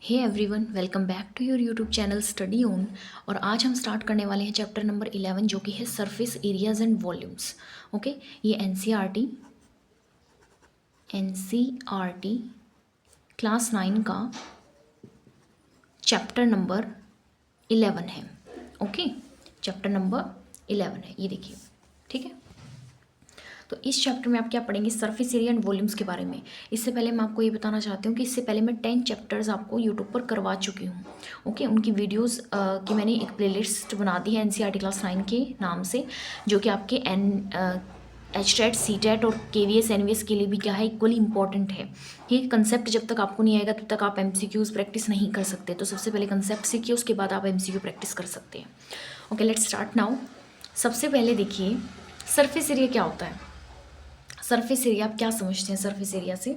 Hey everyone, welcome back to your YouTube channel Study On. और आज हम start करने वाले हैं चैप्टर नंबर 11 जो कि है surface areas and volumes. Okay, ये एनसीईआरटी क्लास 9 का चैप्टर नंबर 11 है। ओके, चैप्टर नंबर 11 है, ये देखिए। ठीक है, तो इस चैप्टर में आप क्या पढ़ेंगे, सरफेस एरिया एंड वॉल्यूम्स के बारे में। इससे पहले मैं आपको ये बताना चाहती हूँ कि इससे पहले मैं 10 चैप्टर्स आपको यूट्यूब पर करवा चुकी हूँ। ओके, उनकी वीडियोस की मैंने एक प्लेलिस्ट बना दी है एनसीईआरटी क्लास 9 के नाम से, जो कि आपके एचटेट सीटेट और केवीएस एनवीएस के लिए भी क्या है, इक्वली इंपॉर्टेंट है। ये कंसेप्ट जब तक आपको नहीं आएगा तब तक आप एमसीक्यूज प्रैक्टिस नहीं कर सकते। तो सबसे पहले कंसेप्ट सीखिए, उसके बाद आप एमसीक्यू प्रैक्टिस कर सकते हैं। Okay, let's start now. सबसे पहले देखिए, सरफेस एरिया क्या होता है। सरफेस एरिया आप क्या समझते हैं सरफेस एरिया से?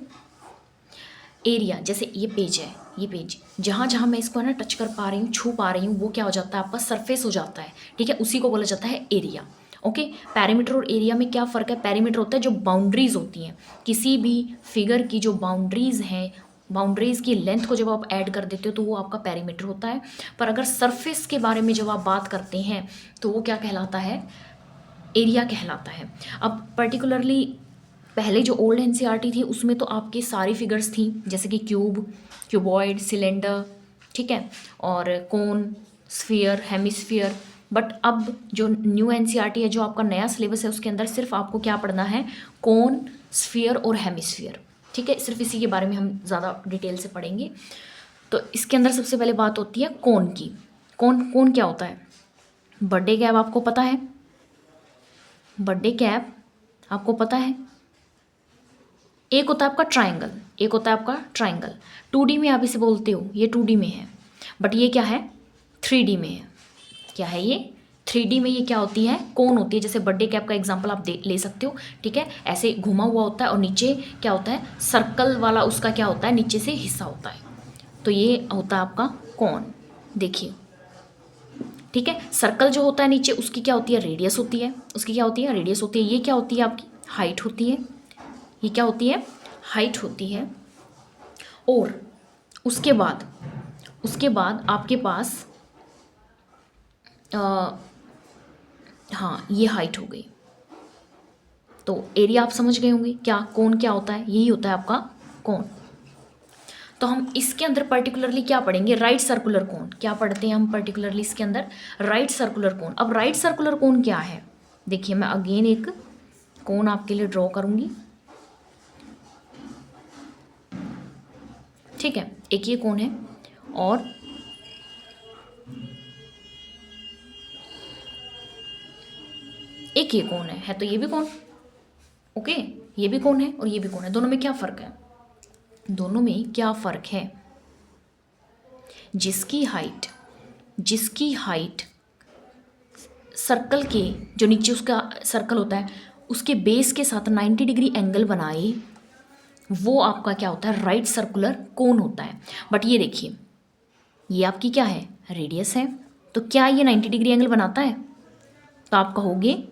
एरिया, जैसे ये पेज है, ये पेज जहाँ जहाँ मैं इसको है ना टच कर पा रही हूँ, छू पा रही हूँ, वो क्या हो जाता है, आपका सरफेस हो जाता है। ठीक है, उसी को बोला जाता है एरिया। ओके, पैरीमीटर और एरिया में क्या फ़र्क है? पैरीमीटर होता है जो बाउंड्रीज होती हैं, किसी भी फिगर की जो बाउंड्रीज हैं, बाउंड्रीज की लेंथ को जब आप ऐड कर देते हो तो वो आपका पैरीमीटर होता है। पर अगर सरफेस के बारे में जब आप बात करते हैं तो वो क्या कहलाता है? एरिया कहलाता है। अब पर्टिकुलरली पहले जो ओल्ड एनसीईआरटी थी उसमें तो आपकी सारी फिगर्स थी, जैसे कि क्यूब, क्यूबॉइड, सिलेंडर, ठीक है, और कोन, स्फीयर, हेमिस्फीयर। बट अब जो न्यू एनसीईआरटी है, जो आपका नया सिलेबस है, उसके अंदर सिर्फ आपको क्या पढ़ना है? कोन, स्फीयर और हेमिस्फीयर। ठीक है, सिर्फ इसी के बारे में हम ज़्यादा डिटेल से पढ़ेंगे। तो इसके अंदर सबसे पहले बात होती है कोन की। कोन कोन क्या होता है? बर्थडे कैप आपको पता है? बर्थडे कैप आपको पता है? एक होता है आपका ट्राइंगल, एक होता है आपका ट्राइंगल। 2D में आप इसे बोलते हो, ये 2D में है। बट ये क्या है? 3D में है। क्या है ये? 3D में ये क्या होती है? कोन होती है। जैसे बर्थडे कैप का एग्जांपल आप ले सकते हो। ठीक है, ऐसे घुमा हुआ होता है और नीचे क्या होता है? सर्कल वाला उसका क्या होता है? नीचे से हिस्सा होता है। तो ये होता है आपका कोन। देखिए, ठीक है, सर्कल जो होता है नीचे, उसकी क्या होती है? रेडियस होती है। उसकी क्या होती है? रेडियस होती है। ये क्या होती है? आपकी हाइट होती है। ये क्या होती है? हाइट होती है। और उसके बाद आपके पास हाँ, ये हाइट हो गई। तो एरिया आप समझ गए होंगे। क्या कोन क्या होता है? यही होता है आपका कोन। तो हम इसके अंदर पर्टिकुलरली क्या पढ़ेंगे? Right circular cone. क्या पढ़ते हैं हम पर्टिकुलरली इसके अंदर? Right circular cone. अब राइट सर्कुलर कोन क्या है? देखिए, मैं अगेन एक कोन आपके लिए ड्रॉ करूंगी। ठीक है, एक ये कोन है और एक ये कोन है तो ये भी कोन। ओके, ये भी कोन है और ये भी कोन है। दोनों में क्या फ़र्क है? दोनों में क्या फ़र्क है? जिसकी हाइट सर्कल के जो नीचे उसका सर्कल होता है उसके बेस के साथ 90 डिग्री एंगल बनाए, वो आपका क्या होता है? राइट सर्कुलर कोन होता है। बट ये देखिए, ये आपकी क्या है? रेडियस है। तो क्या ये 90 डिग्री एंगल बनाता है? तो आप कहोगे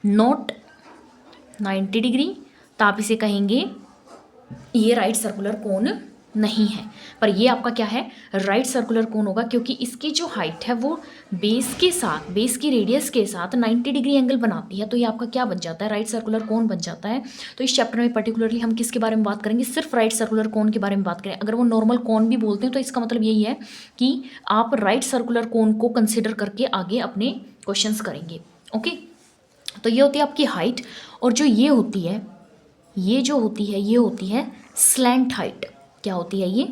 नॉट 90 डिग्री, तो आप इसे कहेंगे ये राइट सर्कुलर कोन नहीं है। पर ये आपका क्या है? राइट सर्कुलर कोन होगा, क्योंकि इसकी जो हाइट है वो बेस की रेडियस के साथ 90 डिग्री एंगल बनाती है। तो ये आपका क्या बन जाता है? राइट सर्कुलर कोन बन जाता है। तो इस चैप्टर में पर्टिकुलरली हम किसके बारे में बात करेंगे? सिर्फ राइट सर्कुलर कोन के बारे में बात करें। अगर वो नॉर्मल कोन भी बोलते हैं तो इसका मतलब यही है कि आप राइट सर्कुलर कोन को कंसिडर करके आगे अपने क्वेश्चंस करेंगे। ओके, तो ये होती है आपकी हाइट। और जो ये होती है, ये होती है स्लैंट हाइट। क्या होती है ये?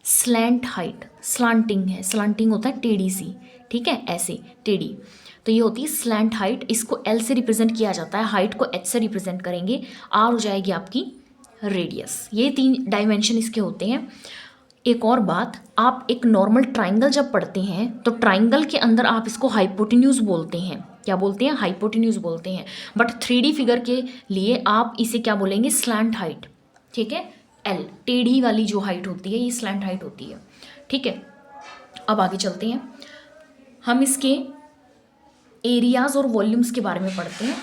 Slant height. स्लांटिंग है, स्लांटिंग होता है टेढ़ी सी। ठीक है, ऐसे टेढ़ी। तो ये होती है स्लैंट हाइट। इसको एल से रिप्रेजेंट किया जाता है, हाइट को एच से रिप्रेजेंट करेंगे, आर हो जाएगी आपकी रेडियस। ये 3 डायमेंशन इसके होते हैं। एक और बात, आप एक नॉर्मल ट्राइंगल जब पढ़ते हैं तो ट्राइंगल के अंदर आप इसको हाइपोटेन्यूज बोलते हैं। क्या बोलते हैं? हाइपोटेन्यूज बोलते हैं। बट 3D फिगर के लिए आप इसे क्या बोलेंगे? Slant height. ठीक है, एल टेढ़ी वाली जो हाइट होती है ये स्लैंट हाइट होती है। ठीक है, अब आगे चलते हैं। हम इसके एरियाज और वॉल्यूम्स के बारे में पढ़ते हैं।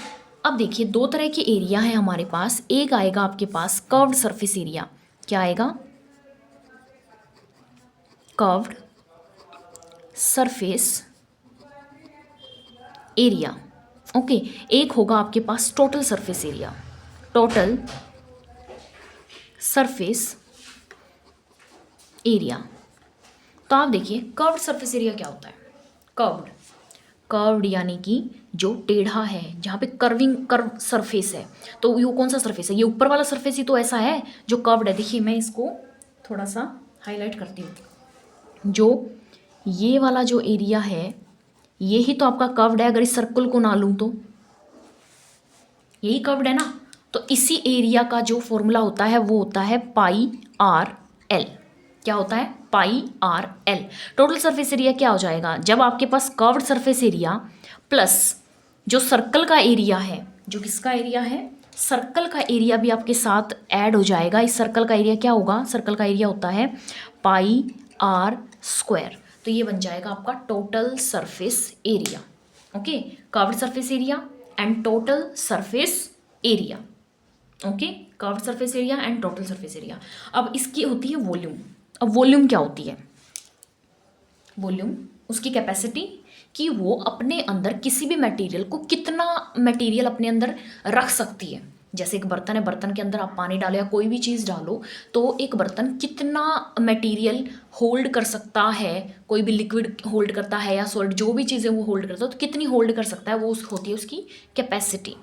अब देखिए, 2 तरह के एरिया हैं हमारे पास। एक आएगा आपके पास कर्व्ड सरफेस एरिया। क्या आएगा? Curved surface area. ओके, एक होगा आपके पास total surface area, total surface area. तो आप देखिए कर्व्ड सरफेस एरिया क्या होता है। कर्व्ड, कर्व्ड यानी कि जो टेढ़ा है, जहाँ पे कर्व सरफेस है। तो ये कौन सा सरफेस है? ये ऊपर वाला सरफेस ही तो ऐसा है जो कर्व्ड है। देखिए मैं इसको थोड़ा सा हाईलाइट करती हूँ। जो ये वाला जो एरिया है ये ही तो आपका कर्व्ड है। अगर इस सर्कल को ना लूँ तो यही कर्व्ड है ना। तो इसी एरिया का जो फॉर्मूला होता है वो होता है पाई आर एल। क्या होता है? Pi R L. Total surface area क्या हो जाएगा? जब आपके पास कर्व्ड सरफेस एरिया प्लस जो सर्कल का एरिया है, जो किसका एरिया है? सर्कल का एरिया भी आपके साथ ऐड हो जाएगा। इस सर्कल का एरिया क्या होगा? सर्कल का एरिया होता है पाई आर स्क्वायर। तो ये बन जाएगा आपका total surface area. Okay, curved surface area and total surface area. Okay, curved surface area and total surface area. अब इसकी होती है वॉल्यूम। अब वॉल्यूम क्या होती है? वॉल्यूम उसकी कैपेसिटी कि वो अपने अंदर किसी भी मटेरियल को कितना मटेरियल अपने अंदर रख सकती है। जैसे एक बर्तन है, बर्तन के अंदर आप पानी डालो या कोई भी चीज़ डालो तो एक बर्तन कितना मटेरियल होल्ड कर सकता है। कोई भी लिक्विड होल्ड करता है या सॉलिड, जो भी चीज़ें वो होल्ड करता है तो कितनी होल्ड कर सकता है, वो होती है उसकी कैपेसिटी।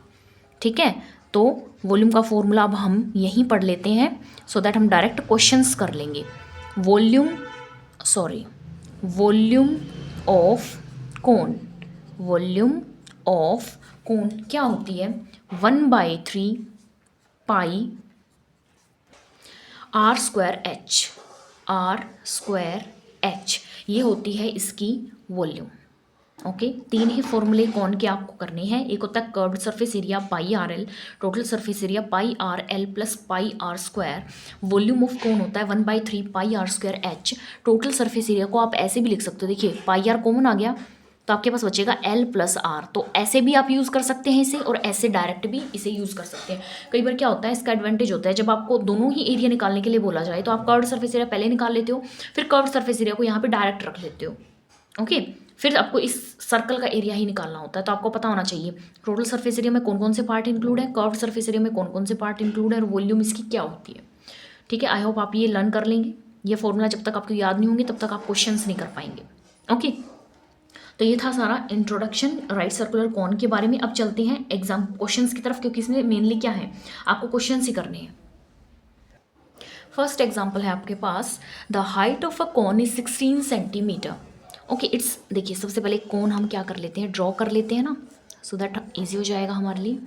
ठीक है, तो वॉल्यूम का फॉर्मूला अब हम यहीं पढ़ लेते हैं सो दैट हम डायरेक्ट क्वेश्चंस कर लेंगे। Volume of cone, volume of cone क्या होती है? 1/3 पाई आर स्क्वायर एच, ये होती है इसकी वॉल्यूम। ओके, तीन ही फॉर्मूले कौन के आपको करने हैं। एक होता है curved surface area pi R L, total surface area pi R L plus pi R square. Volume of कौन होता है 1/3 pi R square H. Total surface area को आप ऐसे भी लिख सकते हो, देखिए पाई आर कॉमन आ गया तो आपके पास बचेगा एल प्लस आर। तो ऐसे भी आप यूज़ कर सकते हैं इसे, और ऐसे डायरेक्ट भी इसे यूज़ कर सकते हैं। कई बार क्या होता है, इसका एडवांटेज होता है जब आपको दोनों ही एरिया निकालने के लिए बोला जाए तो आप कर्व्ड सरफेस एरिया पहले निकाल लेते हो, फिर कर्व्ड सरफेस एरिया को यहाँ पे डायरेक्ट रख लेते हो। ओके, फिर आपको इस सर्कल का एरिया ही निकालना होता है। तो आपको पता होना चाहिए टोटल सरफेस एरिया में कौन कौन से पार्ट इंक्लूड है, कर्व्ड सरफेस एरिया में कौन कौन से पार्ट इंक्लूड है, और वॉल्यूम इसकी क्या होती है। ठीक है, आई होप आप ये लर्न कर लेंगे। ये फॉर्मूला जब तक आपको याद नहीं होंगे तब तक आप क्वेश्चंस नहीं कर पाएंगे। ओके, तो ये था सारा इंट्रोडक्शन राइट सर्कुलर कॉन के बारे में। अब चलते हैं एग्जाम क्वेश्चंस की तरफ, क्योंकि इसमें मेनली क्या है, आपको क्वेश्चंस ही करने हैं। फर्स्ट एग्जाम्पल है आपके पास, the height of a cone is 16 centimetre. Okay, it's, देखिए सबसे पहले कॉन हम क्या कर लेते हैं, ड्रॉ कर लेते हैं ना, सो दैट ईजी हो जाएगा हमारे लिए।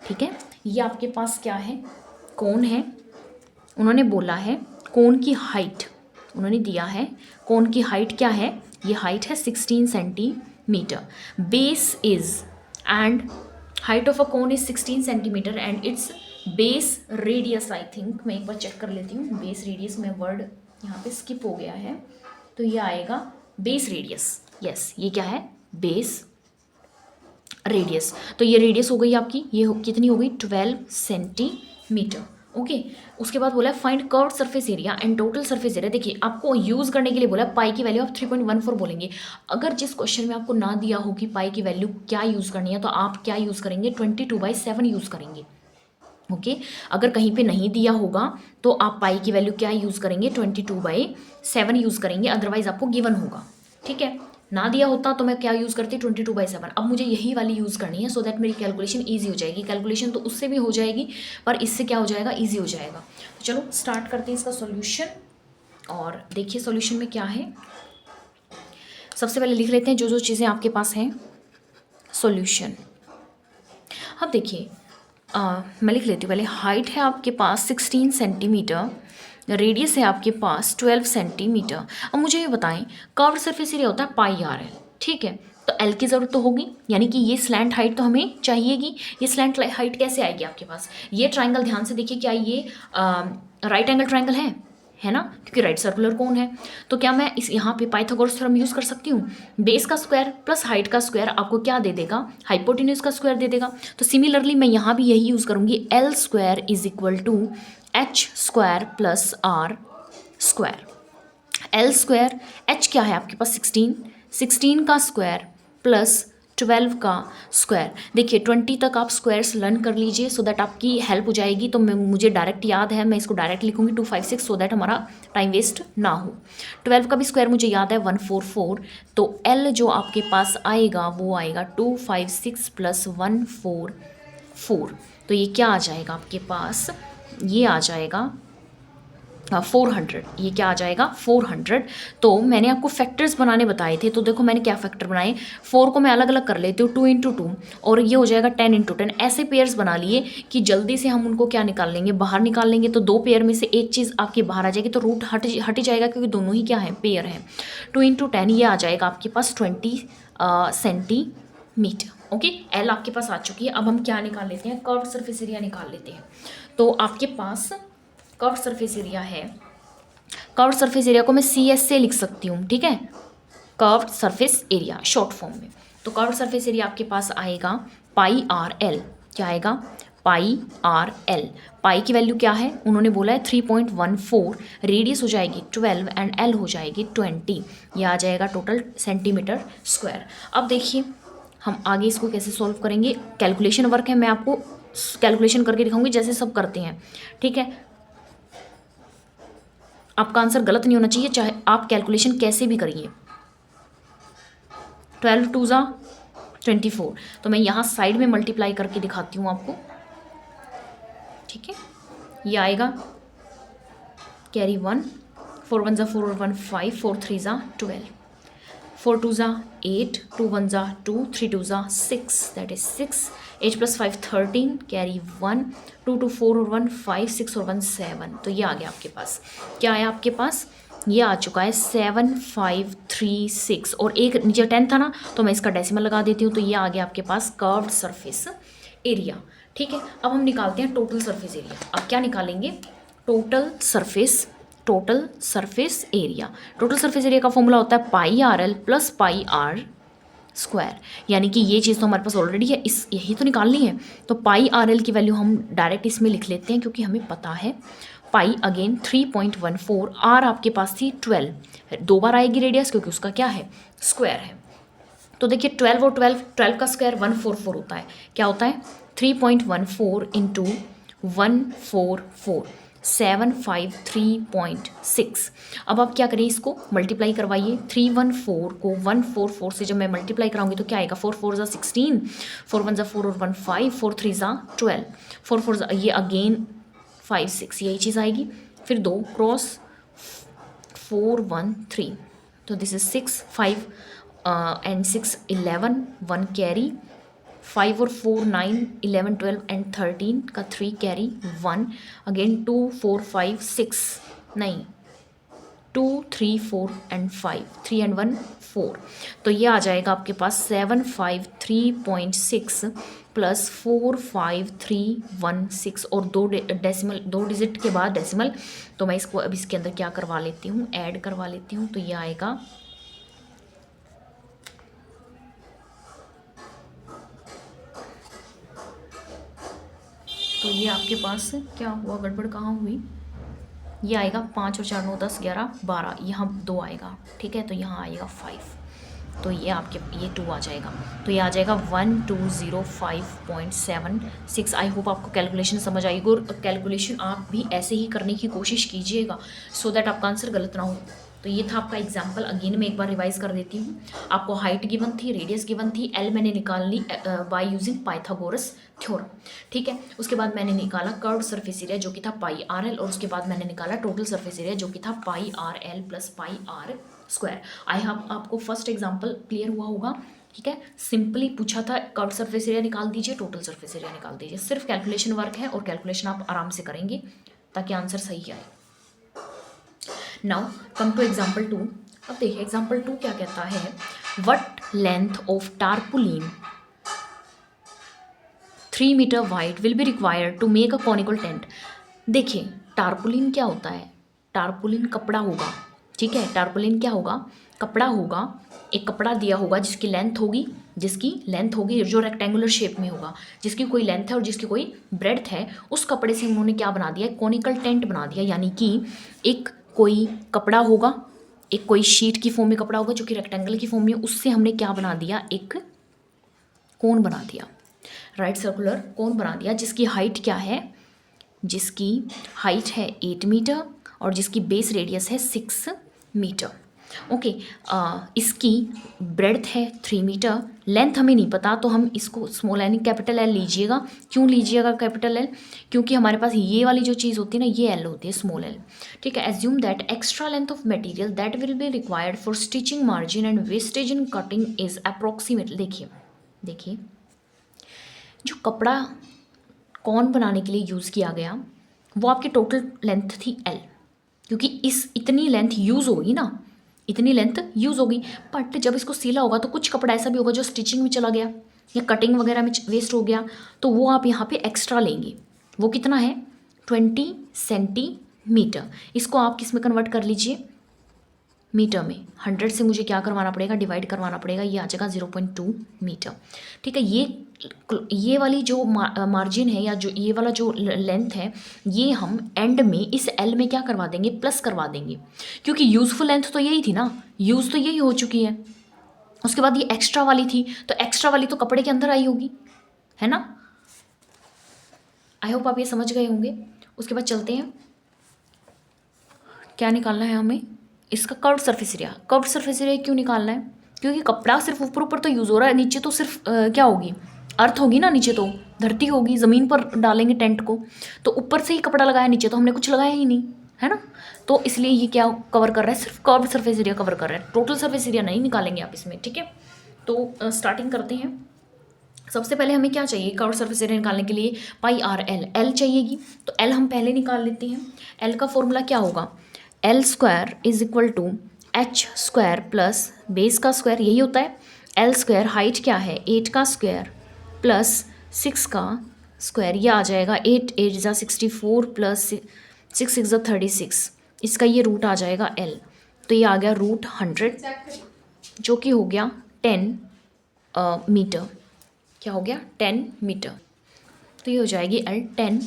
ठीक है, ये आपके पास क्या है, कॉन है। उन्होंने बोला है कॉन की हाइट, उन्होंने दिया है कॉन की हाइट क्या है, ये हाइट है 16 centimetre. Base is, and height of a cone is 16 centimetre and its base radius, I think मैं एक बार चेक कर लेती हूँ। बेस रेडियस में वर्ड यहाँ पे स्किप हो गया है, तो ये आएगा बेस रेडियस। यस, ये क्या है, बेस रेडियस। तो ये रेडियस हो गई आपकी, ये कितनी हो गई, 12 सेंटीमीटर। ओके, उसके बाद बोला find curved surface area and total surface area. देखिए आपको यूज़ करने के लिए बोला पाई की वैल्यू आप 3.14 बोलेंगे। अगर जिस क्वेश्चन में आपको ना दिया हो कि पाई की वैल्यू क्या यूज़ करनी है, तो आप क्या यूज़ करेंगे, 22/7 यूज़ करेंगे। ओके, अगर कहीं पे नहीं दिया होगा तो आप पाई की वैल्यू क्या यूज़ करेंगे, 22/7 यूज़ करेंगे, अदरवाइज आपको गिवन होगा। ठीक है, ना दिया होता तो मैं क्या यूज़ करती, 22/7। अब मुझे यही वाली यूज़ करनी है सो दैट मेरी कैलकुलेशन ईजी हो जाएगी। कैलकुलेशन तो उससे भी हो जाएगी पर इससे क्या हो जाएगा, ईजी हो जाएगा। तो चलो स्टार्ट करते हैं इसका सॉल्यूशन, और देखिए सॉल्यूशन में क्या है। सबसे पहले लिख लेते हैं जो जो चीज़ें आपके पास हैं सॉल्यूशन। अब देखिए मैं लिख लेती हूँ पहले। हाइट है आपके पास 16 सेंटीमीटर, रेडियस है आपके पास 12 सेंटीमीटर। अब मुझे ये बताएं, कर्व्ड सरफेस एरिया होता है पाई आर एल। ठीक है, तो एल की ज़रूरत तो होगी, यानी कि ये स्लैंट हाइट तो हमें चाहिएगी। ये स्लैंट हाइट कैसे आएगी आपके पास, ये ट्राइंगल ध्यान से देखिए, क्या ये राइट एंगल ट्राइंगल है ना, क्योंकि राइट सर्कुलर कौन है। तो क्या मैं इस यहाँ पे पाइथागोरस थ्योरम यूज़ कर सकती हूँ, बेस का स्क्वायर प्लस हाइट का स्क्वायर आपको क्या दे देगा, हाइपोटेन्यूज का स्क्वायर दे देगा। तो सिमिलरली मैं यहाँ भी यही यूज़ करूँगी, L square is equal to H square plus R square. L square, H क्या है आपके पास 16, 16 का स्क्वायर प्लस 12 का स्क्वायर। देखिए 20 तक आप स्क्वायर्स लर्न कर लीजिए सो दैट आपकी हेल्प हो जाएगी। तो मुझे डायरेक्ट याद है, मैं इसको डायरेक्ट लिखूंगी 256 सो दैट हमारा टाइम वेस्ट ना हो। 12 का भी स्क्वायर मुझे याद है 144, तो एल जो आपके पास आएगा वो आएगा 256 प्लस 144। तो ये क्या आ जाएगा आपके पास, ये आ जाएगा 400। ये क्या आ जाएगा 400। तो मैंने आपको फैक्टर्स बनाने बताए थे, तो देखो मैंने क्या फैक्टर बनाए, 4 को मैं अलग अलग कर लेती हूँ 2 इंटू 2 और ये हो जाएगा 10 इंटू 10। ऐसे पेयर्स बना लिए कि जल्दी से हम उनको क्या निकाल लेंगे, बाहर निकाल लेंगे। तो दो पेयर में से एक चीज़ आपकी बाहर आ जाएगी तो रूट हट ही जाएगा क्योंकि दोनों ही क्या है, पेयर है। 2 इंटू 10 ये आ जाएगा आपके पास 20 सेंटीमीटर। ओके, एल आपके पास आ चुकी है। अब हम क्या निकाल लेते हैं, कर्व सरफेस एरिया निकाल लेते हैं। तो आपके पास कर्व सरफेस एरिया है, कर्व सरफेस एरिया को मैं सी एस से लिख सकती हूँ, ठीक है, curve surface area short form में। तो कर्व सरफेस एरिया आपके पास आएगा पाई आर एल। क्या आएगा, पाई आर एल। पाई की वैल्यू क्या है, उन्होंने बोला है 3.14, रेडियस हो जाएगी 12 एंड एल हो जाएगी 20। यह आ जाएगा टोटल सेंटीमीटर स्क्वायर। अब देखिए हम आगे इसको कैसे सॉल्व करेंगे, कैलकुलेशन वर्क है, मैं आपको कैलकुलेशन करके दिखाऊंगी जैसे सब करते हैं, ठीक है। आपका आंसर गलत नहीं होना चाहिए, चाहे आप कैलकुलेशन कैसे भी करिए। 12 2 ज़ा 24, तो मैं यहाँ साइड में मल्टीप्लाई करके दिखाती हूँ आपको, ठीक है। ये आएगा कैरी 1, 4 1 ज़ा 4 और 1 5, 4 3 ज़ा 12, 4 2 ज़ा 8, 2 1 ज़ा 2, 3 2 ज़ा 6, दैट इज 6, 8 प्लस 5 13, कैरी 1, 2 2 4 और 1 5, 6 और 1 7। तो ये आ गया आपके पास, क्या आया आपके पास, ये आ चुका है 7536 और एक नीचे 10 था ना तो मैं इसका डेसिमल लगा देती हूँ। तो ये आ गया आपके पास कर्व्ड सरफेस एरिया, ठीक है। अब हम निकालते हैं टोटल सरफेस एरिया। अब क्या निकालेंगे, total surface area. Total surface area का फॉर्मूला होता है pi R L plus pi R square, यानी कि ये चीज़ तो हमारे पास ऑलरेडी है, इस यही तो निकालनी है। तो पाई आर एल की वैल्यू हम डायरेक्ट इसमें लिख लेते हैं क्योंकि हमें पता है। पाई अगेन 3.14, आर आपके पास थी 12, दो बार आएगी रेडियस क्योंकि उसका क्या है, स्क्वायर है। तो देखिए 12 और 12 का स्क्वायर 144 होता है। क्या होता है, 3.14 इंटू 144, 753.6। अब आप क्या करें, इसको मल्टीप्लाई करवाइए। 314 को 144 से जब मैं मल्टीप्लाई कराऊंगी तो क्या आएगा, 4 4 ज़ा 16, 4 1 ज़ा 4 और 1 5, 4 3 ज़ा 12, 4 4 ज़ा ये अगेन 5 6, यही चीज़ आएगी। फिर 2 क्रॉस 4 1 3, तो दिस इज 6 5 एंड 6 11, 1 कैरी, 5 और 4 9 11 12 एंड 13 का 3 कैरी 1, अगेन 2 4 5 6 नहीं 2 3 4 एंड 5, 3 एंड 1 4। तो ये आ जाएगा आपके पास 753.6 प्लस 45316 और दो डेसिमल, दो डिजिट के बाद डेसिमल। तो मैं इसको अब इसके अंदर क्या करवा लेती हूँ, ऐड करवा लेती हूँ। तो ये आएगा तो ये आपके पास क्या हुआ, गड़बड़ कहाँ हुई, ये आएगा 5 और 4 9 10 11 12, यहाँ 2 आएगा, ठीक है। तो यहाँ आएगा 5, तो ये आपके ये 2 आ जाएगा। तो ये आ जाएगा 1205.76। आई होप आपको कैलकुलेशन समझ आएगी और कैलकुलेशन आप भी ऐसे ही करने की कोशिश कीजिएगा सो दैट आपका आंसर गलत ना हो। तो ये था आपका एग्जाम्पल, अगेन मैं एक बार रिवाइज कर देती हूँ। आपको हाइट गिवन थी, रेडियस गिवन थी, एल मैंने निकाल ली बाय यूजिंग पाइथागोरस थ्योरम, ठीक है। उसके बाद मैंने निकाला कर्व्ड सरफेस एरिया जो कि था पाई आर एल, और उसके बाद मैंने निकाला टोटल सरफेस एरिया जो कि था pi R L plus pi R square. I hope आपको फर्स्ट एग्जाम्पल क्लियर हुआ होगा, ठीक है। सिंपली पूछा था कर्व्ड सरफेस एरिया निकाल दीजिए, टोटल सरफेस एरिया निकाल दीजिए, सिर्फ कैलकुलेशन वर्क है और कैलकुलेशन आप आराम से करेंगे ताकि आंसर सही आए। Now come to example 2। अब देखिए एग्जाम्पल 2 क्या कहता है, what length of tarpaulin 3 metre wide will be required to make a conical tent. देखिए टारपुलिन क्या होता है, टारपुलिन कपड़ा होगा, ठीक है। टारपुलिन क्या होगा, कपड़ा होगा, एक कपड़ा दिया होगा जिसकी लेंथ होगी जो रेक्टेंगुलर शेप में होगा, जिसकी कोई लेंथ है और जिसकी कोई ब्रेड्थ है। उस कपड़े से उन्होंने क्या बना दिया, कॉनिकल टेंट बना दिया, यानी कि एक कोई कपड़ा होगा, एक कोई शीट की फॉर्म में कपड़ा होगा जो कि रेक्टेंगल की फॉर्म में, उससे हमने क्या बना दिया, एक कोन बना दिया, राइट सर्कुलर कोन बना दिया, जिसकी हाइट क्या है, जिसकी हाइट है 8 मीटर और जिसकी बेस रेडियस है 6 मीटर। ओके, इसकी ब्रेड्थ है 3 मीटर, लेंथ हमें नहीं पता तो हम इसको स्मॉल एल कैपिटल एल लीजिएगा। क्यों लीजिएगा कैपिटल एल? क्योंकि हमारे पास ये वाली जो चीज़ होती है ना, ये एल होती है, स्मॉल एल। ठीक है, assume that extra length of material that will be required for stitching margin and wastage in cutting is approximately. देखिए जो कपड़ा कौन बनाने के लिए यूज़ किया गया वो आपकी टोटल लेंथ थी एल, क्योंकि इतनी लेंथ यूज़ होगी ना, इतनी लेंथ यूज़ होगी। बट जब इसको सीला होगा तो कुछ कपड़ा ऐसा भी होगा जो स्टिचिंग में चला गया या कटिंग वगैरह में वेस्ट हो गया, तो वो आप यहाँ पे एक्स्ट्रा लेंगे। वो कितना है? 20 सेंटीमीटर। इसको आप किस में कन्वर्ट कर लीजिए? मीटर में। 100 से मुझे क्या करवाना पड़ेगा? डिवाइड करवाना पड़ेगा। ये आ जाएगा 0.2 मीटर। ठीक है, ये वाली जो मार्जिन है या जो ये वाला जो लेंथ है, ये हम एंड में इस एल में क्या करवा देंगे? प्लस करवा देंगे, क्योंकि यूज़फुल लेंथ तो यही थी ना, यूज़ तो यही हो चुकी है। उसके बाद ये एक्स्ट्रा वाली थी, तो एक्स्ट्रा वाली तो कपड़े के अंदर आई होगी, है ना। आई होप आप ये समझ गए होंगे। उसके बाद चलते हैं, क्या निकालना है हमें? इसका curved surface area. Curved surface area क्यों निकालना है? क्योंकि कपड़ा सिर्फ ऊपर ऊपर तो यूज़ हो रहा है, नीचे तो सिर्फ क्या होगी? अर्थ होगी ना, नीचे तो धरती होगी, ज़मीन पर डालेंगे टेंट को, तो ऊपर से ही कपड़ा लगाया, नीचे तो हमने कुछ लगाया ही नहीं, है ना। तो इसलिए ये क्या कवर कर रहा है? सिर्फ कर्व्ड सरफेस एरिया कवर कर रहा है, टोटल सरफेस एरिया नहीं निकालेंगे आप इसमें। ठीक है, तो स्टार्टिंग करते हैं। सबसे पहले हमें क्या चाहिए कर्व्ड सरफेस एरिया निकालने के लिए? पाई आर एल, एल चाहिएगी, तो एल हम पहले निकाल लेते हैं। एल का फॉर्मूला क्या होगा? L square is equal to H square plus base का स्क्वायर, यही होता है। एल स्क्वायर हाइट क्या है? 8 का स्क्वायर प्लस 6 का स्क्वायर, ये आ जाएगा 8 8 ज़ा 64 प्लस 6 6 ज़ा 36, इसका ये रूट आ जाएगा एल, तो ये आ गया रूट 100, जो कि हो गया 10 मीटर। क्या हो गया? 10 मीटर। तो ये हो जाएगी एल 10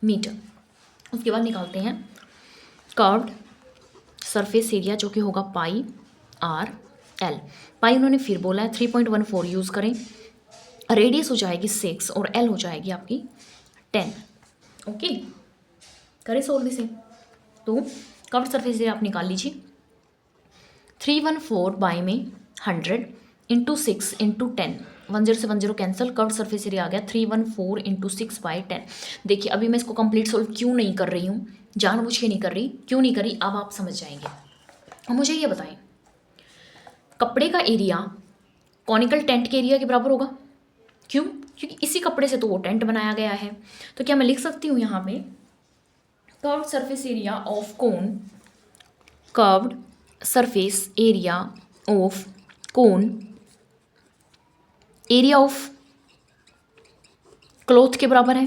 मीटर। उसके बाद निकालते हैं कर्व्ड सरफेस एरिया, जो कि होगा पाई आर एल। पाई उन्होंने फिर बोला है 3.14 यूज़ करें, रेडियस हो जाएगी 6 और एल हो जाएगी आपकी 10। ओके, करें सोल्व इसे। तो कर्व्ड सरफेस एरिया आप निकाल लीजिए। 314 बाई में 100 इंटू 6 इंटू 10, 10 से 10 कैंसिल, कर्व्ड सरफेस एरिया आ गया 314 इंटू 6 बाई 10। देखिए अभी मैं इसको कंप्लीट सोल्व क्यों नहीं कर रही हूँ, जानबूझ के नहीं कर रही, क्यों नहीं कर रही अब आप समझ जाएंगे। अब मुझे ये बताएं, कपड़े का एरिया कॉनिकल टेंट के एरिया के बराबर होगा। क्यों? क्योंकि इसी कपड़े से तो वो टेंट बनाया गया है। तो क्या मैं लिख सकती हूँ यहाँ पे curved surface area of cone, curved surface area of cone area of cloth के बराबर है।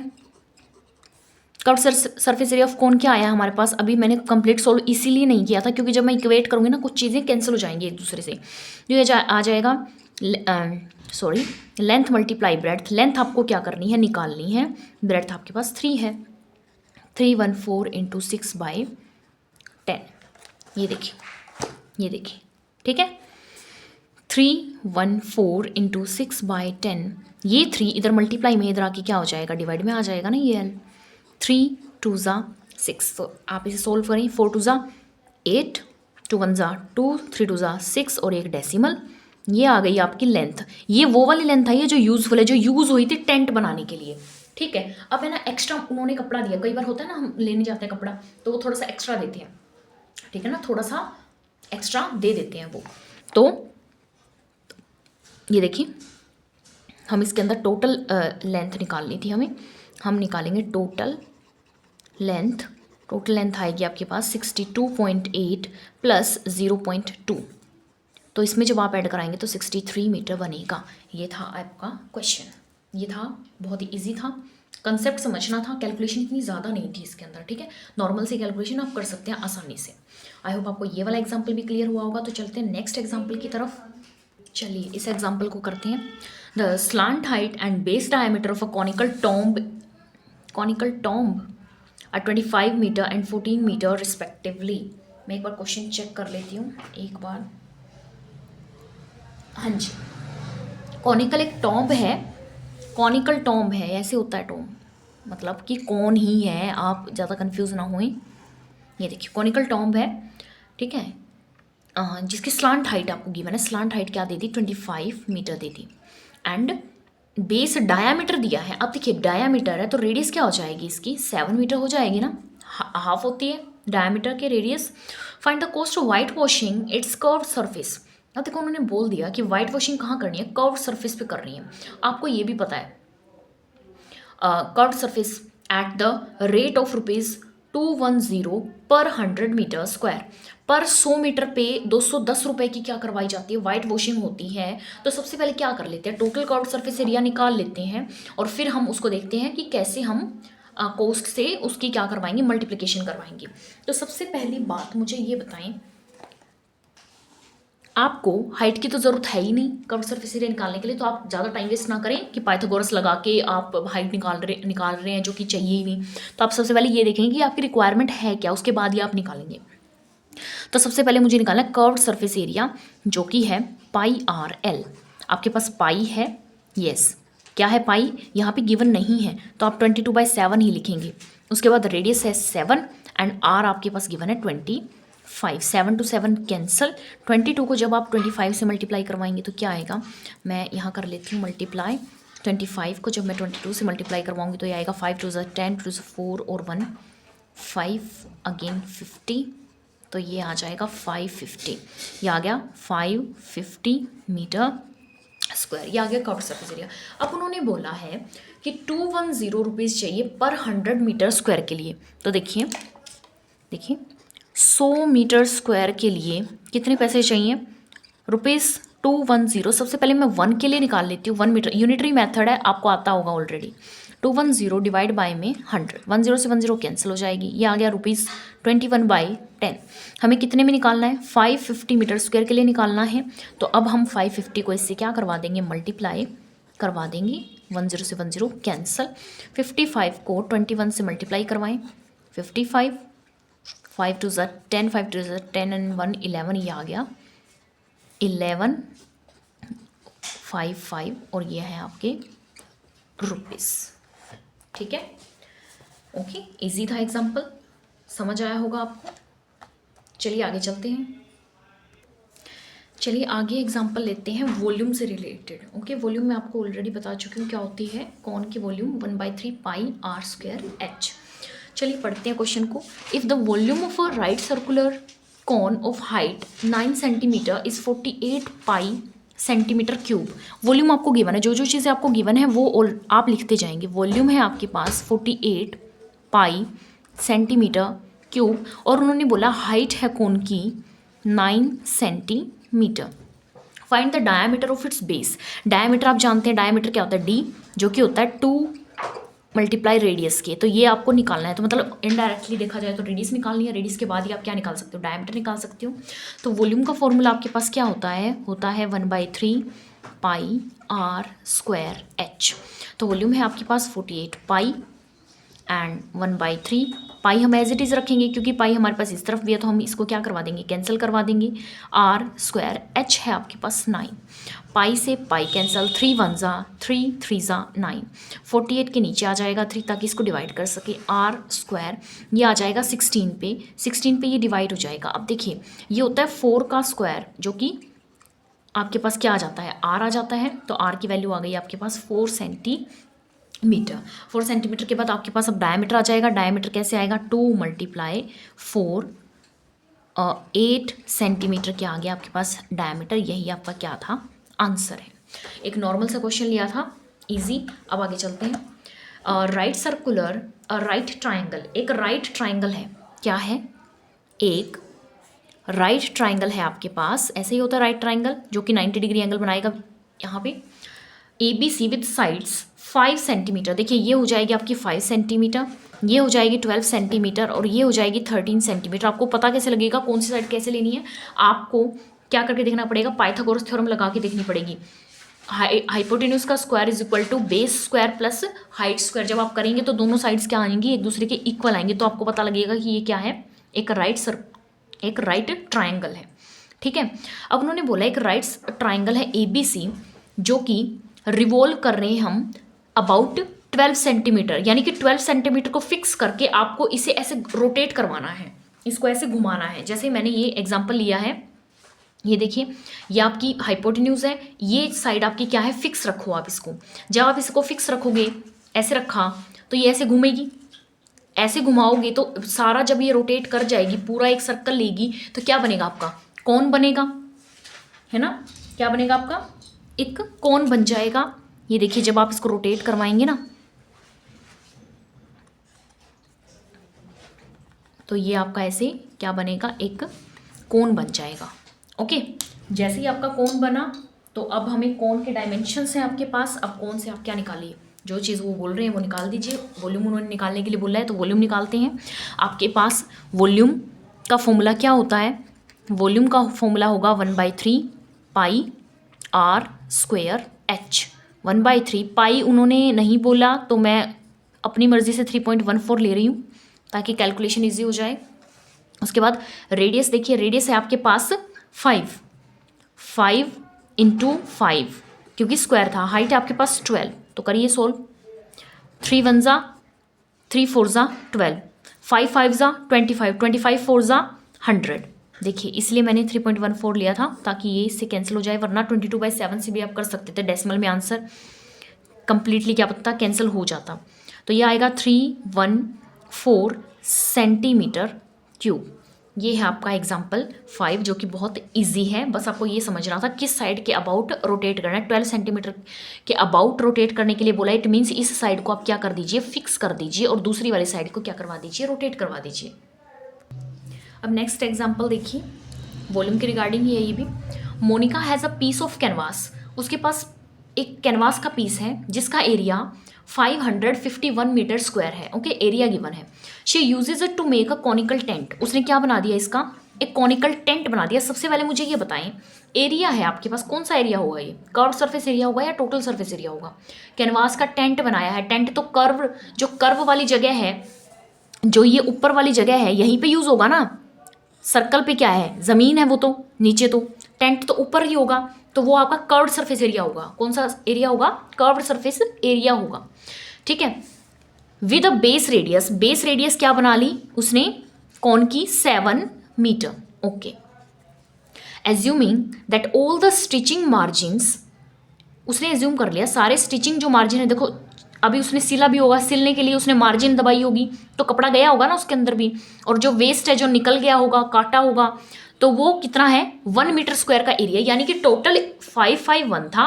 Curved surface area of cone क्या आया हमारे पास? अभी मैंने कंप्लीट सोल्व इसीलिए नहीं किया था, क्योंकि जब मैं इक्वेट करूँगी ना कुछ चीज़ें कैंसिल हो जाएंगी एक दूसरे से। जो आ जाएगा लेंथ मल्टीप्लाई ब्रेड्थ। लेंथ आपको क्या करनी है? निकालनी है। ब्रेड्थ आपके पास 3 है, 314 इंटू 6 बाई 10। ये देखिए, ठीक है, 314 इंटू 6 बाई 10। ये 3 इधर मल्टीप्लाई में, इधर आके क्या हो जाएगा? डिवाइड में आ जाएगा ना ये एल। 3 2 ज़ा 6, तो आप इसे सोल्व करें। 4 2 ज़ा 8, 2 1 ज़ा 2, 3 2 ज़ा 6 और एक डेसिमल। ये आ गई आपकी लेंथ। ये वो वाली लेंथ है, ये जो यूज़फुल है, जो यूज़ हुई थी टेंट बनाने के लिए। ठीक है, अब है ना एक्स्ट्रा उन्होंने कपड़ा दिया। कई बार होता है ना हम लेने जाते हैं कपड़ा तो वो थोड़ा सा एक्स्ट्रा देते हैं, ठीक है ना, थोड़ा सा एक्स्ट्रा दे देते हैं वो। तो ये देखिए हम इसके अंदर टोटल लेंथ निकालनी थी हमें। हम निकालेंगे टोटल लेंथ। टोटल लेंथ आएगी आपके पास 62.8 प्लस 0.2, तो इसमें जब आप ऐड कराएंगे तो 63 मीटर बनेगा। ये था आपका क्वेश्चन। ये था बहुत ही ईजी था, कंसेप्ट समझना था, कैलकुलेशन इतनी ज़्यादा नहीं थी इसके अंदर। ठीक है, नॉर्मल से कैलकुलेशन आप कर सकते हैं आसानी से। आई होप आपको ये वाला एग्जाम्पल भी क्लियर हुआ होगा। तो चलते हैं नेक्स्ट एग्जाम्पल की तरफ। चलिए इस एग्जाम्पल को करते हैं। The slant height and base diameter of a conical tomb are 25 meter and 14 meter respectively. मैं एक बार क्वेश्चन चेक कर लेती हूँ एक बार। हाँ जी, कॉनिकल एक टॉम्ब है, कॉनिकल टॉम्ब है, ऐसे होता है टॉम्ब, मतलब कि कौन ही है, आप ज़्यादा कंफ्यूज ना हुई। ये देखिए कॉनिकल टॉम्ब है, ठीक है, जिसकी स्लांट हाइट आपको गिवन है। स्लांट हाइट क्या दे दी, 25 मीटर दे दी, एंड बेस डायामीटर दिया है। अब देखिए डायामीटर है तो रेडियस क्या हो जाएगी इसकी, 7 मीटर हो जाएगी ना, हाफ होती है डायामीटर के radius. Find the cost of white washing it's curve surface. अब देखो उन्होंने बोल दिया कि वाइट वॉशिंग कहाँ करनी है, कर्व सरफेस पे करनी है। आपको ये भी पता है curve surface at the rate of ₹210 पर 100 मीटर स्क्वायर, पर 100 मीटर पे 210 रुपए की क्या करवाई जाती है, वाइट वॉशिंग होती है। तो सबसे पहले क्या कर लेते हैं, टोटल कर्व सरफेस एरिया निकाल लेते हैं और फिर हम उसको देखते हैं कि कैसे हम कोस्ट से उसकी क्या करवाएंगे, मल्टीप्लिकेशन करवाएंगे। तो सबसे पहली बात मुझे ये बताएं, आपको हाइट की तो ज़रूरत है ही नहीं कर्व सरफेस एरिया निकालने के लिए, तो आप ज़्यादा टाइम वेस्ट ना करें कि पाइथागोरस लगा के आप हाइट निकाल रहे हैं जो कि चाहिए ही नहीं। तो आप सबसे पहले ये देखेंगे कि आपकी रिक्वायरमेंट है क्या, उसके बाद ही आप निकालेंगे। तो सबसे पहले मुझे निकालना है कर्व सरफेस एरिया, जो कि है πr/l। आपके पास पाई है, यस, क्या है पाई, यहाँ पे गिवन नहीं है तो आप 22/7 ही लिखेंगे। उसके बाद रेडियस है 7 एंड r आपके पास गिवन है 25। 7 to 7 कैंसल, 22 को जब आप 25 से मल्टीप्लाई करवाएंगे तो क्या आएगा, मैं यहाँ कर लेती हूँ मल्टीप्लाई। 25 को जब मैं 22 से मल्टीप्लाई करवाऊंगी तो ये आएगा 5 2 10, 2 4 और 1 5 अगेन 50, तो ये आ जाएगा 550। ये आ गया 550 मीटर स्क्वायर, ये आ गया कर्व सरफेस एरिया। अब उन्होंने बोला है कि 210 रुपीज़ चाहिए पर 100 मीटर स्क्वायर के लिए। तो देखिए 100 मीटर स्क्वायर के लिए कितने पैसे चाहिए, ₹210। सबसे पहले मैं 1 के लिए निकाल लेती हूँ, 1 मीटर, यूनिटरी मेथड है, आपको आता होगा ऑलरेडी। 210 डिवाइड बाय में 100, 10 से 10 कैंसिल हो जाएगी, ये आ गया ₹21/10। हमें कितने में निकालना है, 550 मीटर स्क्वायर के लिए निकालना है। तो अब हम 550 को इससे क्या करवा देंगे, मल्टीप्लाई करवा देंगे, 10 से 10 कैंसिल। 55 को 21 से मल्टीप्लाई करवाएं, 55, 5 2 10, 5 2 10 एंड 1 11, ये आ गया 1155 और ये है आपके रुपीस। ठीक है, ओके, इजी था एग्जाम्पल, समझ आया होगा आपको। चलिए आगे चलते हैं। चलिए आगे एग्जाम्पल लेते हैं वॉल्यूम से रिलेटेड। ओके, वॉल्यूम मैं आपको ऑलरेडी बता चुकी हूँ क्या होती है, कौन की वॉल्यूम, 1/3 πr²h। चलिए पढ़ते हैं क्वेश्चन को। If the volume of a right circular cone of height 9 centimetre is 48 pi centimetre cube. Volume आपको गिवन है, जो जो चीज़ें आपको गिवन है वो आप लिखते जाएंगे। वॉल्यूम है आपके पास 48 पाई सेंटीमीटर क्यूब और उन्होंने बोला हाइट है कौन की 9 centimetre. Find the diameter of its base. Diameter आप जानते हैं, डायमीटर क्या होता है, डी, जो कि होता है 2 मल्टीप्लाई रेडियस के। तो ये आपको निकालना है, तो मतलब इनडायरेक्टली देखा जाए तो रेडियस निकालनी है, रेडियस के बाद ही आप क्या निकाल सकते हो, डायमीटर निकाल सकते हो। तो वॉल्यूम का फॉर्मूला आपके पास क्या होता है 1/3 πr²h। तो वॉल्यूम है आपके पास 48 पाई एंड 1/3 पाई हम एज इट इज़ रखेंगे क्योंकि पाई हमारे पास इस तरफ भी है, तो हम इसको क्या करवा देंगे, कैंसिल करवा देंगे। r², h है आपके पास 9, पाई से पाई कैंसिल, 3 1 ज़ा 3, 3 ज़ा 9, 48 के नीचे आ जाएगा 3 ताकि इसको डिवाइड कर सके, r², ये आ जाएगा 16 पे, 16 पे ये डिवाइड हो जाएगा। अब देखिए ये होता है 4 का स्क्वायर, जो कि आपके पास क्या आ जाता है, r आ जाता है। तो r की वैल्यू आ गई आपके पास 4 सेंटीमीटर। 4 सेंटीमीटर के बाद आपके पास अब डायमीटर आ जाएगा। डायमीटर कैसे आएगा, 2 × 4, 8 सेंटीमीटर के आगे आपके पास डायमीटर, यही आपका क्या था, आंसर है। एक नॉर्मल सा क्वेश्चन लिया था, इजी। अब आगे चलते हैं। राइट सर्कुलर राइट ट्राइंगल, एक राइट ट्राइंगल है, क्या है, एक राइट ट्राइंगल है आपके पास, ऐसे ही होता है राइट ट्राइंगल, जो कि 90 डिग्री एंगल बनाएगा यहाँ पे। ABC विथ साइड्स 5 सेंटीमीटर, देखिए ये हो जाएगी आपकी 5 सेंटीमीटर, ये हो जाएगी 12 सेंटीमीटर और ये हो जाएगी 13 सेंटीमीटर। आपको पता कैसे लगेगा कौन सी साइड कैसे लेनी है, आपको क्या करके देखना पड़ेगा, पाइथागोरस थ्योरम लगा के देखनी पड़ेगी। हाइपोटेन्यूज का square is equal to base square plus height square. जब आप करेंगे तो दोनों साइड्स क्या आएंगी, एक दूसरे के इक्वल आएंगे, तो आपको पता लगेगा कि ये क्या है, एक राइट एक राइट ट्रायंगल है, ठीक है। अब उन्होंने बोला एक राइट ट्रायंगल है ABC जो कि रिवॉल्व कर रहे हैं हम अबाउट 12 सेंटीमीटर, यानी कि 12 सेंटीमीटर को फिक्स करके आपको इसे ऐसे रोटेट करवाना है, इसको ऐसे घुमाना है। जैसे मैंने ये एग्जांपल लिया है, ये देखिए, ये आपकी हाइपोटेन्यूज है, ये साइड आपकी क्या है, फिक्स रखो आप इसको। जब आप इसको फिक्स रखोगे, ऐसे रखा, तो ये ऐसे घूमेगी, ऐसे घुमाओगे तो सारा जब ये रोटेट कर जाएगी, पूरा एक सर्कल लेगी, तो क्या बनेगा आपका, कौन बनेगा, है ना, क्या बनेगा आपका, एक कौन बन जाएगा। ये देखिए जब आप इसको रोटेट करवाएंगे ना, तो ये आपका ऐसे क्या बनेगा, एक कोन बन जाएगा। ओके, जैसे ही आपका कोन बना, तो अब हमें कोन के डायमेंशंस हैं आपके पास। अब कोन से आप क्या निकालिए, जो चीज़ वो बोल रहे हैं वो निकाल दीजिए। वॉल्यूम उन्होंने निकालने के लिए बोला है, तो वॉल्यूम निकालते हैं। आपके पास वॉल्यूम का फॉर्मूला क्या होता है, वॉल्यूम का फॉर्मूला होगा 1/3 पाई आर स्क्वायर एच। 1/3 पाई उन्होंने नहीं बोला, तो मैं अपनी मर्ज़ी से 3.14 ले रही हूँ ताकि कैलकुलेशन ईजी हो जाए। उसके बाद रेडियस देखिए, रेडियस है आपके पास 5 × 5 क्योंकि स्क्वायर था। हाइट है आपके पास 12, तो करिए सोल्व। 3 1 ज़ा 3 4 ज़ा 12, 5 5 ज़ा 25, 25 4 ज़ा 100। देखिए इसलिए मैंने 3.14 लिया था ताकि ये इससे कैंसिल हो जाए, वरना 22/7 से भी आप कर सकते थे। डेसिमल में आंसर कंप्लीटली क्या पता कैंसिल हो जाता। तो ये आएगा 314 सेंटीमीटर क्यूब। ये है आपका एग्जाम्पल 5 जो कि बहुत इजी है। बस आपको ये समझना था किस साइड के अबाउट रोटेट करना है। 12 सेंटीमीटर के अबाउट रोटेट करने के लिए बोला। इट मीन्स इस साइड को आप क्या कर दीजिए, फिक्स कर दीजिए, और दूसरी वाली साइड को क्या करवा दीजिए, रोटेट करवा दीजिए। अब नेक्स्ट एग्जाम्पल देखिए, वॉल्यूम के रिगार्डिंग ही है ये भी। Monica has a piece of canvas. उसके पास एक कैनवास का पीस है जिसका एरिया 551 मीटर स्क्वायर है। ओके, एरिया गिवन है। She uses it to make a conical tent. उसने क्या बना दिया, इसका एक कॉनिकल टेंट बना दिया। सबसे पहले मुझे ये बताएं, एरिया है आपके पास, कौन सा एरिया होगा, ये कर्व सरफेस एरिया होगा या टोटल सरफेस एरिया होगा। कैनवास का टेंट बनाया है। टेंट तो कर्व, जो कर्व वाली जगह है, जो ये ऊपर वाली जगह है, यहीं पे यूज होगा ना। सर्कल पे क्या है, जमीन है, वो तो नीचे, तो टेंट तो ऊपर ही होगा, तो वो आपका कर्व्ड सरफेस एरिया होगा। कौन सा एरिया होगा, कर्व्ड सरफेस एरिया होगा। ठीक है, with a base radius. Base radius क्या बना ली उसने, कौन की, 7 metre. Okay, assuming that all the stitching margins, उसने एज्यूम कर लिया सारे स्टिचिंग जो मार्जिन है, देखो अभी उसने सिला भी होगा, सिलने के लिए उसने मार्जिन दबाई होगी, तो कपड़ा गया होगा ना उसके अंदर भी, और जो वेस्ट है जो निकल गया होगा, काटा होगा, तो वो कितना है, 1 मीटर स्क्वायर का एरिया, यानी कि टोटल 551 था,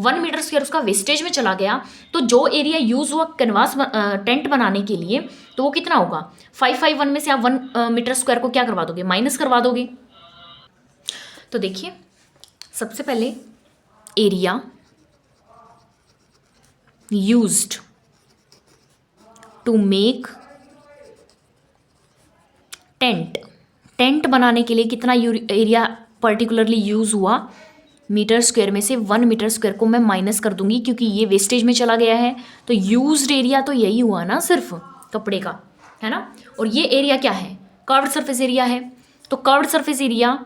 1 मीटर स्क्वायर उसका वेस्टेज में चला गया। तो जो एरिया यूज हुआ कैनवास टेंट बनाने के लिए, तो वो कितना होगा, 551 में से आप 1 मीटर स्क्वायर को क्या करवा दोगे, माइनस करवा दोगे। तो देखिए सबसे पहले area used to make tent. Tent बनाने के लिए कितना एरिया पर्टिकुलरली यूज हुआ, मीटर स्क्वायर में से 1 मीटर स्क्वायर को मैं माइनस कर दूंगी क्योंकि ये वेस्टेज में चला गया है। तो यूज्ड एरिया तो यही हुआ ना सिर्फ कपड़े का, है ना। और ये एरिया क्या है, कर्व्ड सरफेस एरिया है। तो कर्व्ड सरफेस एरिया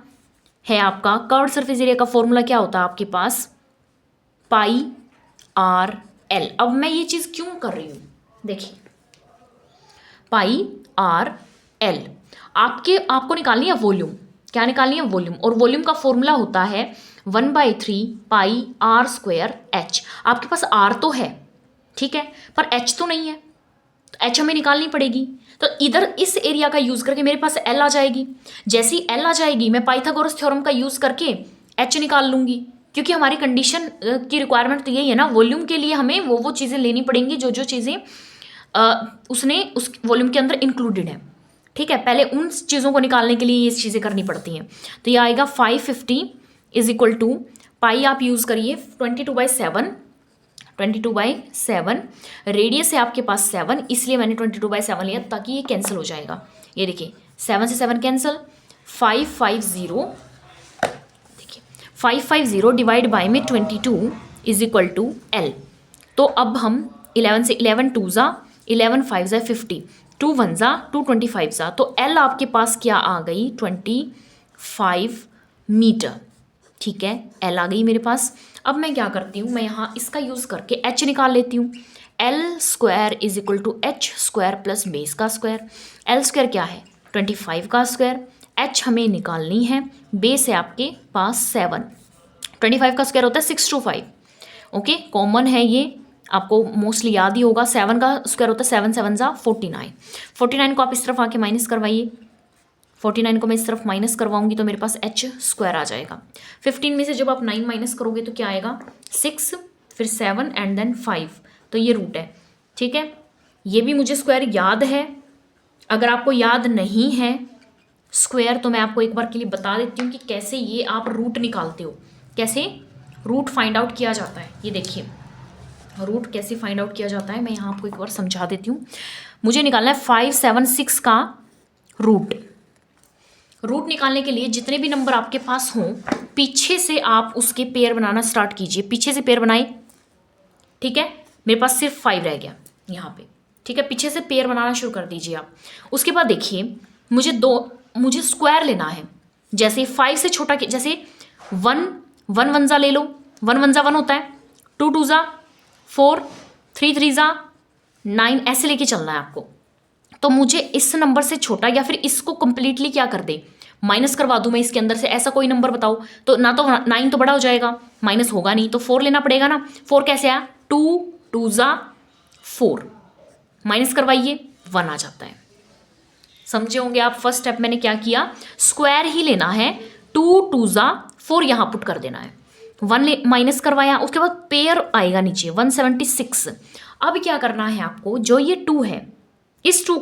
है आपका, कर्व्ड सरफेस एरिया का फॉर्मूला क्या होता है आपके पास, पाई आर एल। अब मैं ये चीज़ क्यों कर रही हूँ, देखिए पाई आर एल, आपको निकालनी है वॉल्यूम। क्या निकालनी है, वॉल्यूम। और वॉल्यूम का फॉर्मूला होता है 1/3 पाई आर स्क्वायर एच। आपके पास आर तो है, ठीक है, पर एच तो नहीं है, तो एच हमें निकालनी पड़ेगी। तो इधर इस एरिया का यूज करके मेरे पास एल आ जाएगी। जैसी एल आ जाएगी, मैं पाइथागोरस थ्योरम का यूज करके एच निकाल लूंगी, क्योंकि हमारी कंडीशन की रिक्वायरमेंट तो यही है ना। वॉल्यूम के लिए हमें वो चीज़ें लेनी पड़ेंगी जो चीज़ें उसने उस वॉल्यूम के अंदर इंक्लूडेड है। ठीक है, पहले उन चीज़ों को निकालने के लिए ये चीज़ें करनी पड़ती हैं। तो ये आएगा 550 = पाई, आप यूज़ करिए 22/7, 22/7। रेडियस है आपके पास 7, इसलिए मैंने 22/7 लिया ताकि ये कैंसिल हो जाएगा। ये देखिए 7 से 7 कैंसिल, 550 550 डिवाइड बाय में 22 = L। तो अब हम 11 से 11 2 ज़ा 11 5 ज़ा 50, 2 1 जा 2 25 जा, तो L आपके पास क्या आ गई 25 मीटर। ठीक है, L आ गई मेरे पास। अब मैं क्या करती हूँ, मैं यहाँ इसका यूज़ करके H निकाल लेती हूँ। L square is equal to H square plus base का स्क्वायर। L स्क्वायर क्या है 25 का स्क्वायर, H हमें निकालनी है, बेस है आपके पास 7, 25 का स्क्वायर होता है 625। ओके, कॉमन है ये, आपको मोस्टली याद ही होगा। 7 का स्क्वायर होता है 7 7 जा 49। 49 को आप इस तरफ आके माइनस करवाइए, 49 को मैं इस तरफ माइनस करवाऊंगी तो मेरे पास H स्क्वायर आ जाएगा। 15 में से जब आप 9 माइनस करोगे तो क्या आएगा 6, फिर 7 एंड देन 5, तो ये रूट है। ठीक है, ये भी मुझे स्क्वायर याद है। अगर आपको याद नहीं है स्क्वायर तो मैं आपको एक बार के लिए बता देती हूँ कि कैसे ये आप रूट निकालते हो, कैसे रूट फाइंड आउट किया जाता है। ये देखिए रूट कैसे फाइंड आउट किया जाता है, मैं यहाँ आपको एक बार समझा देती हूँ। मुझे निकालना है 576 का रूट। रूट निकालने के लिए जितने भी नंबर आपके पास हों पीछे से आप उसके पेयर बनाना स्टार्ट कीजिए। पीछे से पेयर बनाए, ठीक है, मेरे पास सिर्फ 5 रह गया यहाँ पे। ठीक है, पीछे से पेयर बनाना शुरू कर दीजिए आप। उसके बाद देखिए मुझे स्क्वायर लेना है। जैसे 5 से छोटा, जैसे 1 1 1 जा ले लो, 1 1 जा 1 होता है, 2 2 जा 4, 3 3 जा 9, ऐसे लेके चलना है आपको। तो मुझे इस नंबर से छोटा या फिर इसको कंप्लीटली क्या कर दे, माइनस करवा दूं मैं इसके अंदर से, ऐसा कोई नंबर बताओ। तो ना तो 9 तो बड़ा हो जाएगा, माइनस होगा नहीं, तो 4 लेना पड़ेगा ना। 4 कैसे आया, 2 2 जा 4, माइनस करवाइए 1 आ जाता है। समझे होंगे आप। फर्स्ट स्टेप मैंने क्या किया, स्क्वायर ही लेना है, 2 2 जा 4 यहां पुट कर देना है, 1 माइनस करवाया। उसके बाद पेयर आएगा नीचे 176। अब क्या करना है आपको, जो ये 2 है इस 2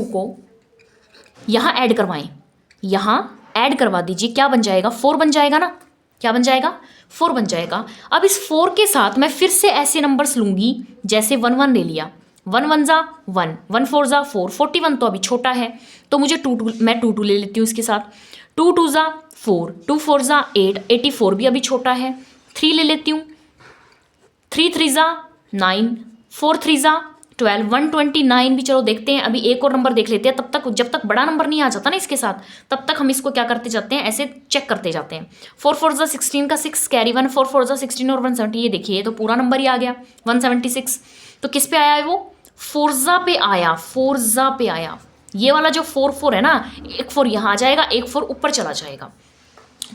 को यहां ऐड करवाएं, यहां ऐड करवा दीजिए। क्या बन जाएगा, 4 बन जाएगा ना। क्या बन जाएगा, 4 बन जाएगा। अब इस 4 के साथ मैं फिर से ऐसे नंबर्स लूंगी, जैसे 1 1 ले लिया, 1 1 जा 1, 1 4 जा 4, 41 तो अभी छोटा है तो मुझे 2 मैं 2 2 ले लेती हूँ इसके साथ। 2 2 जा 4, 2 4 जा 8, 84 भी अभी छोटा है। 3 ले लेती हूँ, 3 3 जा 9, 4 3 जा 12, 129 भी चलो देखते हैं। अभी एक और नंबर देख लेते हैं, तब तक जब तक बड़ा नंबर नहीं आ जाता ना इसके साथ, तब तक हम इसको क्या करते जाते हैं, ऐसे चेक करते जाते हैं। 4 4 जा 16 का 6 कैरी 1, 4 4 जा 16 और 170, ये देखिए ये तो पूरा नंबर ही आ गया 176। तो किस पे आया है वो, फोर्जा पे आया, फोर्जा पे आया। ये वाला जो 4 4 है ना, एक 4 यहाँ आ जाएगा, एक 4 ऊपर चला जाएगा।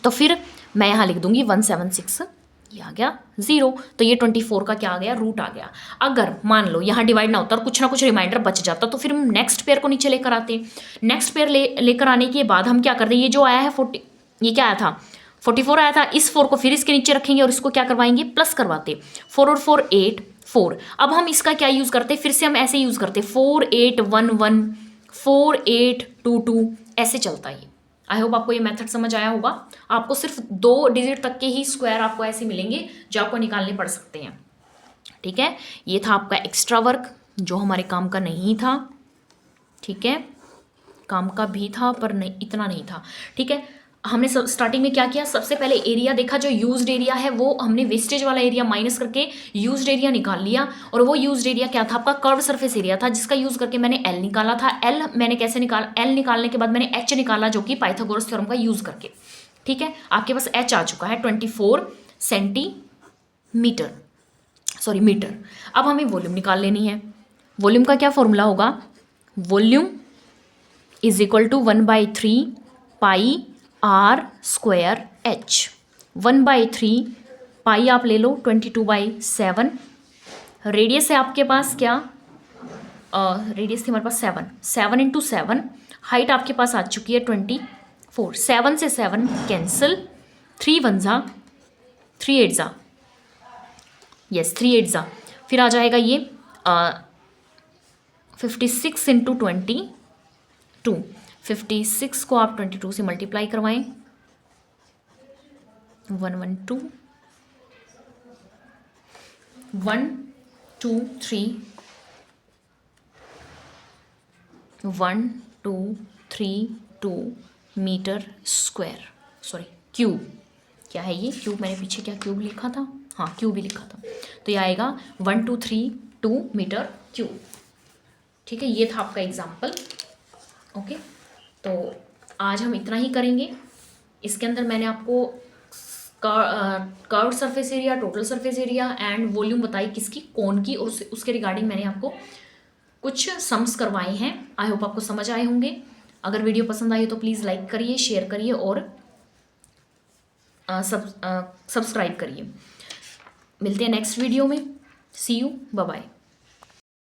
तो फिर मैं यहाँ लिख दूंगी 176, ये आ गया 0, तो ये 24 का क्या आ गया, रूट आ गया। अगर मान लो यहाँ डिवाइड ना होता और कुछ ना कुछ रिमाइंडर बच जाता तो फिर हम नेक्स्ट पेयर को नीचे लेकर आते। नेक्स्ट पेयर लेकर आने के बाद हम क्या करते, ये जो आया है 40, ये क्या आया था 44 आया था, इस 4 को फिर इसके नीचे रखेंगे और इसको क्या करवाएंगे, प्लस करवाते। 4 और 4 8 4। अब हम इसका क्या यूज़ करते, फिर से हम ऐसे यूज़ करते 4 8 1 1 4 8 2 2, ऐसे चलता है। आई होप आपको ये मेथड समझ आया होगा। आपको सिर्फ 2 डिजिट तक के ही स्क्वायर आपको ऐसे मिलेंगे जो आपको निकालने पड़ सकते हैं। ठीक है, ये था आपका एक्स्ट्रा वर्क जो हमारे काम का नहीं था। ठीक है, काम का भी था पर नहीं, इतना नहीं था। ठीक है, हमने स्टार्टिंग में क्या किया, सबसे पहले एरिया देखा, जो यूज्ड एरिया है वो हमने वेस्टेज वाला एरिया माइनस करके यूज्ड एरिया निकाल लिया। और वो यूज्ड एरिया क्या था, आपका कर्व सरफेस एरिया था, जिसका यूज करके मैंने एल निकाला था। एल मैंने कैसे निकाला, एल निकालने के बाद मैंने एच निकाला, जो कि पाइथागोरस थ्योरम का यूज करके। ठीक है, आपके पास एच आ चुका है 24 सेंटीमीटर, सॉरी मीटर। अब हमें वॉल्यूम निकाल लेनी है। वॉल्यूम का क्या फॉर्मूला होगा, volume is equal to 1/3 pi R square H. 1/3 pi आप ले लो 22/7। रेडियस है आपके पास क्या, रेडियस थी हमारे पास 7 इंटू 7। हाइट आपके पास आ चुकी है 24। 7 से 7 कैंसिल, 3 1 जा 3 8 जा, यस 3 8 जा, फिर आ जाएगा ये 56 इंटू 22। 56 को आप 22 से मल्टीप्लाई करवाएं, 112 1 2 3 1 2 3 2 मीटर स्क्वायर, सॉरी क्यूब। क्या है ये क्यूब, मैंने पीछे क्या क्यूब लिखा था, हाँ क्यूब ही लिखा था। तो ये आएगा 1232 मीटर क्यूब। ठीक है, ये था आपका एग्जाम्पल। ओके, तो आज हम इतना ही करेंगे। इसके अंदर मैंने आपको curve surface area, total surface area and volume बताई किसकी, कोन की, और उसके रिगार्डिंग मैंने आपको कुछ सम्स करवाए हैं। आई होप आपको समझ आए होंगे। अगर वीडियो पसंद आई तो प्लीज़ लाइक करिए, शेयर करिए और सब्सक्राइब करिए। मिलते हैं नेक्स्ट वीडियो में। सी यू, बाय बाय।